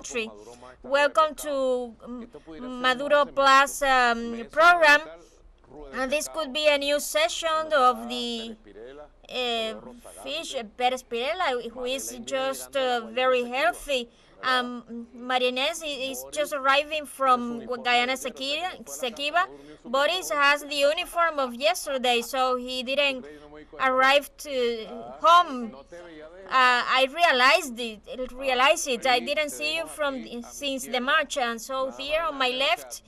country. Welcome to Maduro Plus program. And this could be a new session of the fish, Pérez Pirela, who is just very healthy. Marines is just arriving from Guyana Sequiba. Boris has the uniform of yesterday, so he didn't arrive to home. I realized it. I didn't see you since the march, and so here on my left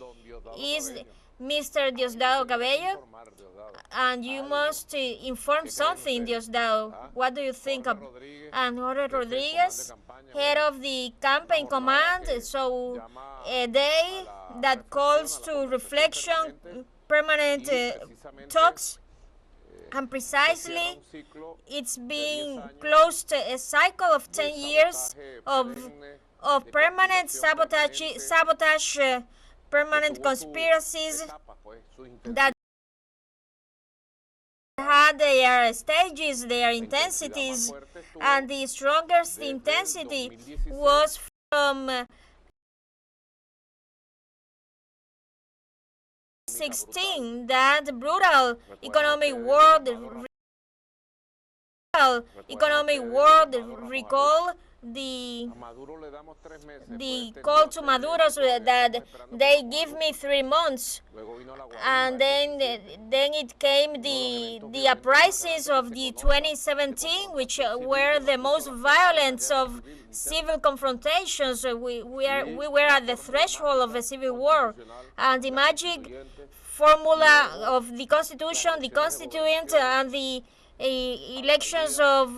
is Mr. Diosdado Cabello, and you must inform something, Diosdado. What do you think of? And Jorge Rodriguez, head of the campaign command, so a day that calls to reflection, permanent talks, and precisely it's being closed a cycle of 10 years of permanent sabotage, permanent conspiracies that had their stages, their intensities, and the strongest intensity was from 2016, that brutal economic war recall, the call to Maduro so that they give me 3 months, and then it came the uprisings of the 2017, which were the most violent of civil confrontations. We were at the threshold of a civil war, and the magic formula of the Constitution, the Constituent, and the elections of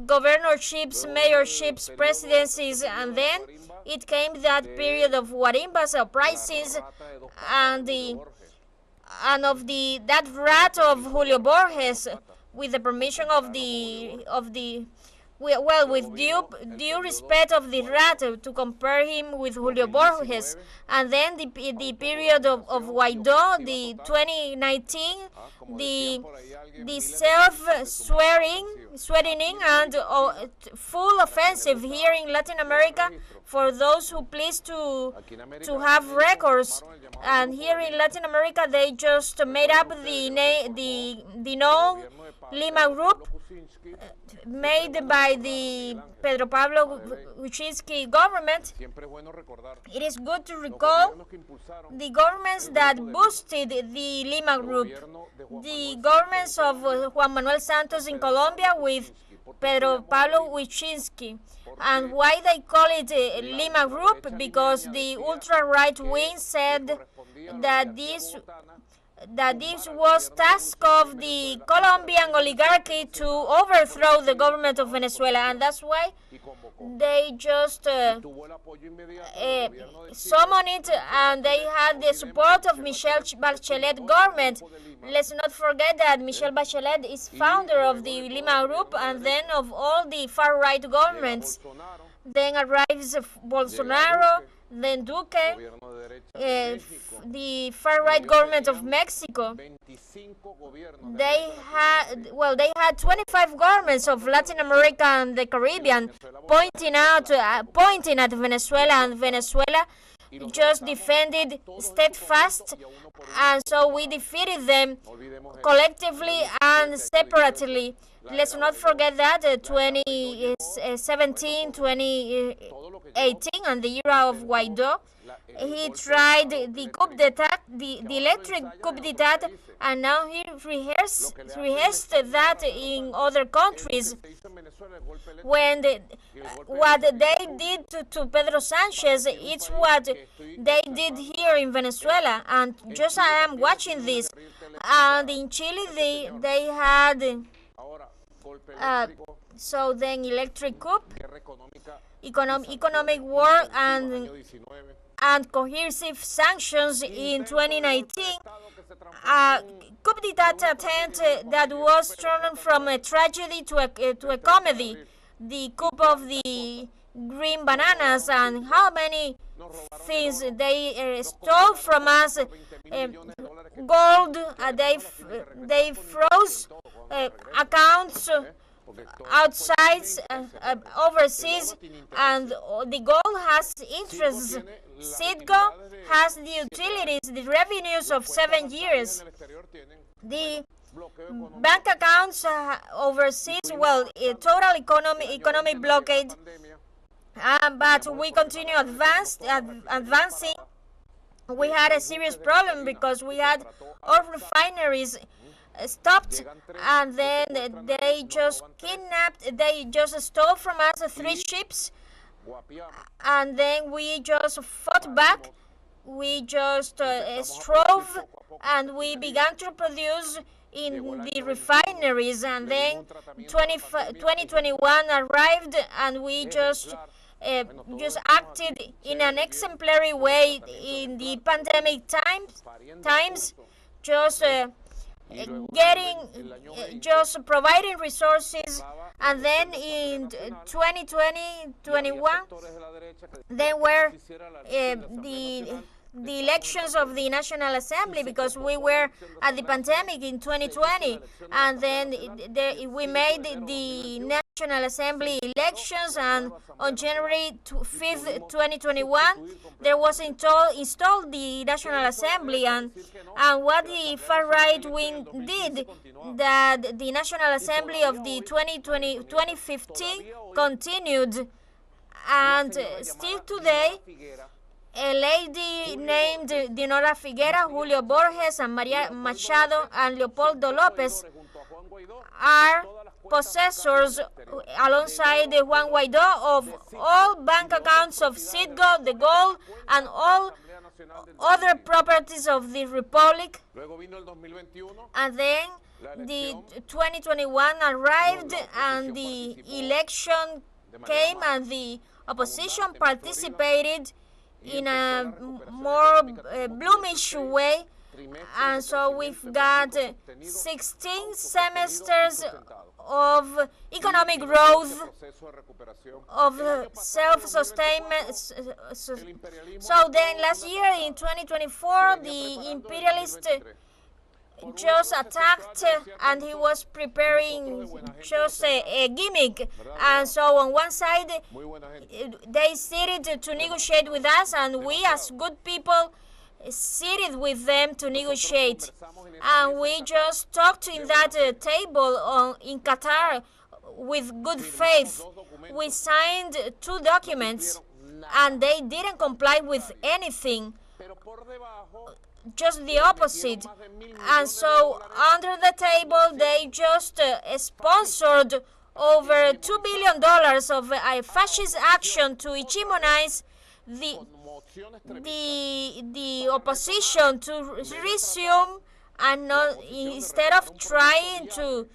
governorships, mayorships, presidencies, and then it came that period of Guarimbas, uprisings, and that rat of Julio Borges, with the permission of the with due respect of the rat, to compare him with Julio Borges, and then the period of Guaidó, the 2019, the self-swearing and full offensive here in Latin America for those who please to have records. And here in Latin America, they just made up the known Lima Group, made by the Pedro Pablo Kuczynski government. It is good to recall the governments that boosted the Lima Group, the governments of Juan Manuel Santos in Colombia with Pedro Pablo Kuczynski. And why they call it Lima Group? Because the ultra-right wing said that this was task of the Colombian oligarchy to overthrow the government of Venezuela, and that's why they just summoned it, and they had the support of Michelle Bachelet government. Let's not forget that Michelle Bachelet is founder of the Lima Group and then of all the far-right governments. Then arrives Bolsonaro, then Duque, the far-right government of Mexico. They had 25 governments of Latin America and the Caribbean pointing at Venezuela, and Venezuela just defended steadfast, and so we defeated them collectively and separately. Let's not forget that 2017, 2018, and the era of Guaidó, he tried the coup d'etat, the electric coup d'etat, and now he rehearsed that in other countries. When what they did to Pedro Sanchez, it's what they did here in Venezuela. And just I am watching this, and in Chile they had so then electric coup, economic war, and coercive sanctions in 2019. Coup d'etat attempt that was turned from a tragedy to a comedy. The coup of the green bananas, and how many things they stole from us. Gold, they froze accounts outside, overseas, and the gold has interests. Citgo has the utilities, the revenues of 7 years. The bank accounts overseas, well, a total economic blockade, but we continue advancing. We had a serious problem because we had all refineries stopped, and then they just kidnapped, they just stole from us 3 ships, and then we just fought back. We just strove, and we began to produce in the refineries, and then 2021 arrived, and we just acted in an exemplary way in the pandemic times, just just providing resources. And then in 2020-21, then were the elections of the National Assembly, because we were at the pandemic in 2020, and then we made the National Assembly elections, and on January 5th, 2021, there was installed the National Assembly, and what the far-right wing did, that the National Assembly of the 2015 continued, and still today, a lady named Dinora Figuera, Julio Borges, and Maria Machado, and Leopoldo Lopez are possessors, alongside Juan Guaido, of all bank accounts of Citgo, the gold, and all other properties of the Republic. And then the 2021 arrived, and the election came, and the opposition participated in a more bloomish way, and so we've got 16 semesters of economic growth, of self-sustainment. So then last year in 2024, the imperialist just attacked, and he was preparing just a gimmick. And so on one side, they seated to negotiate with us, and we as good people seated with them to negotiate. And we just talked in that table in Qatar with good faith. We signed 2 documents, and they didn't comply with anything, just the opposite. And so under the table, they just sponsored over $2 billion of a fascist action to hegemonize the opposition, to resume, and not, instead of trying to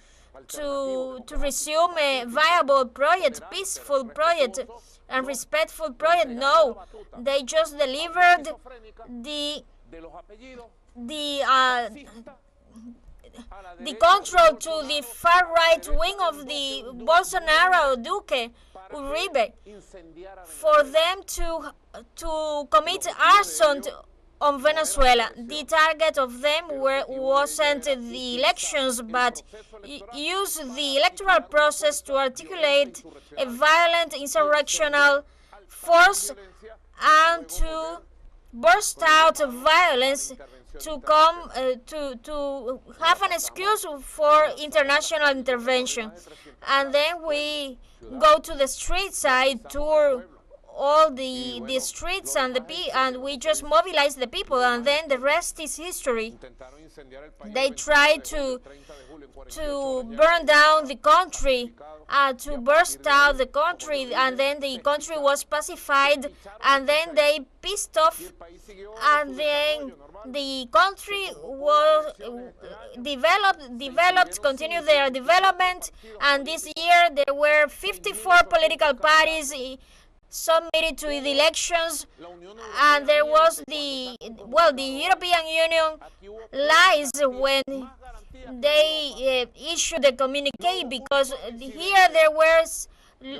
resume a viable project, peaceful project, and respectful project. No, they just delivered the control to the far-right wing of the Bolsonaro Duque Uribe, for them to commit arson on Venezuela. The target of them wasn't the elections, but use the electoral process to articulate a violent insurrectional force, and to burst out of violence, to come to have an excuse for international intervention. And then we go to the street side, tour all the streets, and we just mobilize the people, and then the rest is history. They tried to burn down the country, to burst out the country, and then the country was pacified, and then they pissed off, and then the country was developed, continued their development. And this year there were 54 political parties submitted to the elections, and there was the European Union lies when they issued a communique, because here there was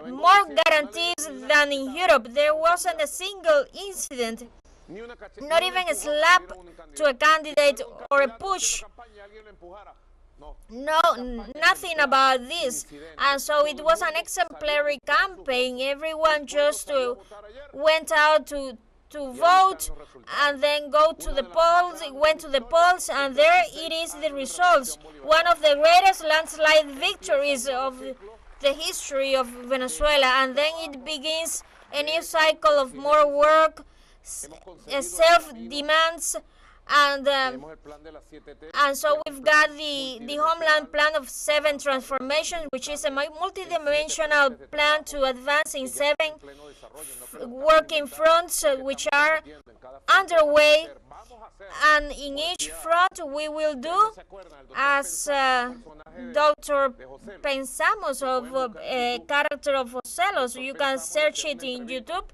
more guarantees than in Europe. There wasn't a single incident, not even a slap to a candidate or a push. no, nothing about this. And so it was an exemplary campaign. Everyone just went out to vote and then go to the polls, went to the polls, and there it is the results. One of the greatest landslide victories of the history of Venezuela, and then it begins a new cycle of more work, self-demands, and so we've got the Homeland Plan of 7 Transformation, which is a multidimensional plan to advance in 7 working fronts which are underway. And in each front we will do as Dr. Pensamos of character of Ocelos. You can search it in YouTube.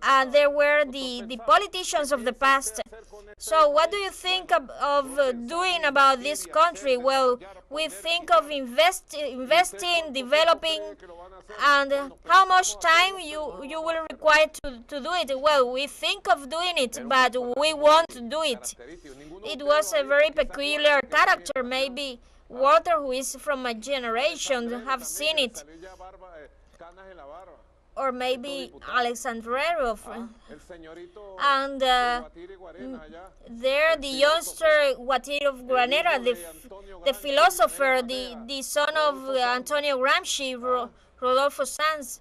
And there were the politicians of the past. So what do you think of doing about this country? Well, we think of investing, developing, and how much time you will require to do it. Well, we think of doing it, but we won't do it. It was a very peculiar character. Maybe Walter, who is from my generation, have seen it. Or maybe Alexandrero. And there the youngster Guatire of Granera, the philosopher, the son of Antonio Gramsci, Rodolfo Sanz.